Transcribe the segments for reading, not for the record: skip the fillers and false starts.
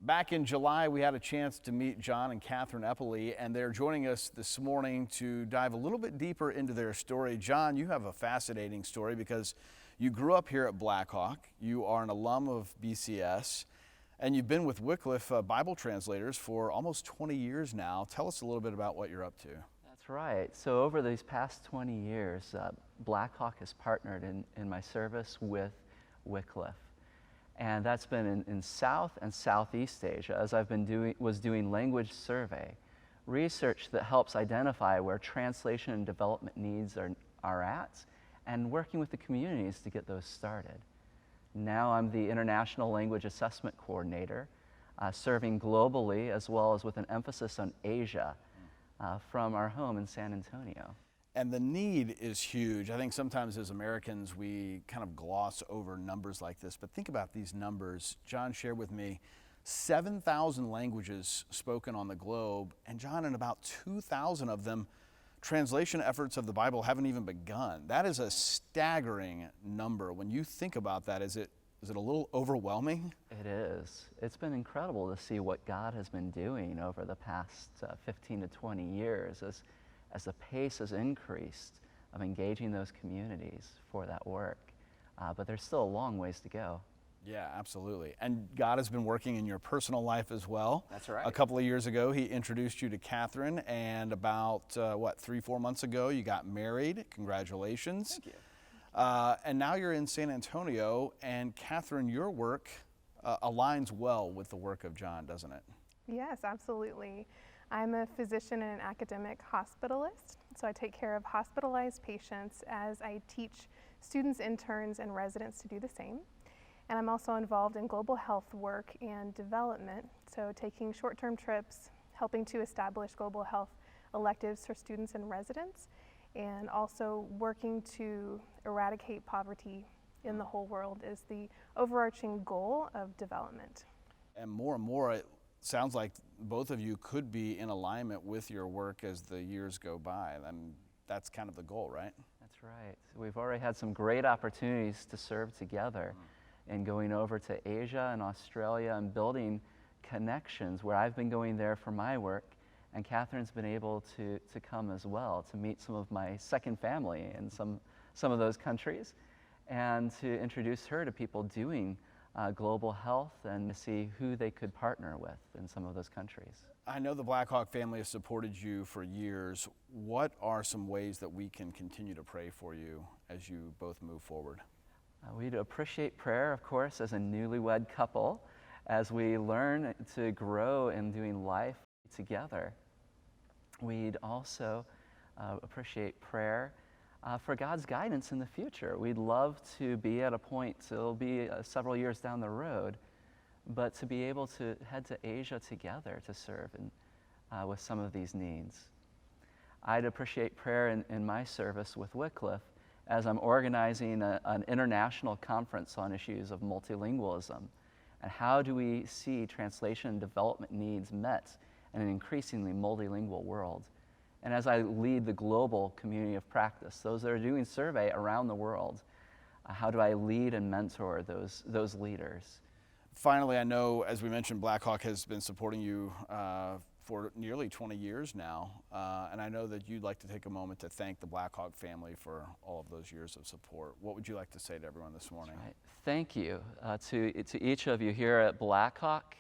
Back in July, we had a chance to meet John and Katherine Eppley, and they're joining us this morning to dive a little bit deeper into their story. John, you have a fascinating story because you grew up here at Blackhawk. You are an alum of BCS, and you've been with Wycliffe Bible translators for almost 20 years now. Tell us a little bit about what you're up to. That's right. So over these past 20 years, Blackhawk has partnered in my service with Wycliffe. And that's been in South and Southeast Asia, as I've been doing language survey, research that helps identify where translation and development needs are at, and working with the communities to get those started. Now I'm the International Language Assessment Coordinator, serving globally as well as with an emphasis on Asia from our home in San Antonio. And the need is huge. I think sometimes as Americans, we kind of gloss over numbers like this, but think about these numbers. John shared with me 7,000 languages spoken on the globe, and John, in about 2,000 of them, translation efforts of the Bible haven't even begun. That is a staggering number. When you think about that, is it a little overwhelming? It is. It's been incredible to see what God has been doing over the past 15 to 20 years as the pace has increased of engaging those communities for that work. But there's still a long ways to go. Yeah, absolutely. And God has been working in your personal life as well. That's right. A couple of years ago, he introduced you to Katherine, and about, 3-4 months ago, you got married. Congratulations. Thank you. And now you're in San Antonio, and Katherine, your work aligns well with the work of John, doesn't it? Yes, absolutely. I'm a physician and an academic hospitalist, so I take care of hospitalized patients as I teach students, interns, and residents to do the same. And I'm also involved in global health work and development, so taking short-term trips, helping to establish global health electives for students and residents, and also working to eradicate poverty in the whole world is the overarching goal of development. And more, it sounds like both of you could be in alignment with your work as the years go by. And that's kind of the goal, right? That's right. We've already had some great opportunities to serve together in going over to Asia and Australia and building connections where I've been going there for my work, and Katherine's been able to come as well to meet some of my second family in some of those countries, and to introduce her to people doing global health and to see who they could partner with in some of those countries. I know the Blackhawk family has supported you for years. What are some ways that we can continue to pray for you as you both move forward? We'd appreciate prayer, of course, as a newlywed couple, as we learn to grow in doing life together. We'd also appreciate prayer for God's guidance in the future. We'd love to be at a point, so it'll be several years down the road, but to be able to head to Asia together to serve with some of these needs. I'd appreciate prayer in my service with Wycliffe as I'm organizing an international conference on issues of multilingualism, and how do we see translation and development needs met in an increasingly multilingual world. And as I lead the global community of practice, those that are doing survey around the world, how do I lead and mentor those leaders? Finally, I know, as we mentioned, Blackhawk has been supporting you for nearly 20 years now, and I know that you'd like to take a moment to thank the Blackhawk family for all of those years of support. What would you like to say to everyone this morning? Right. Thank you to each of you here at Blackhawk,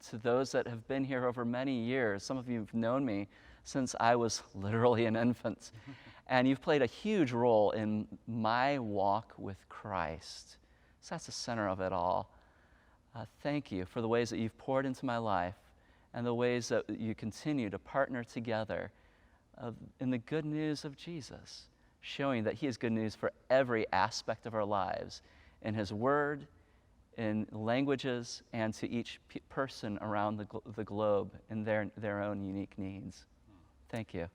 to those that have been here over many years. Some of you have known me since I was literally an infant, and you've played a huge role in my walk with Christ. So that's the center of it all. Thank you for the ways that you've poured into my life and the ways that you continue to partner together in the good news of Jesus, showing that he is good news for every aspect of our lives, in his word, in languages, and to each person around the globe in their own unique needs. Thank you.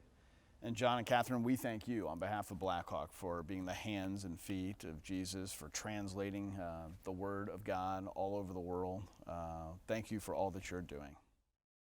And John and Katherine, we thank you on behalf of Blackhawk for being the hands and feet of Jesus, for translating the Word of God all over the world. Thank you for all that you're doing.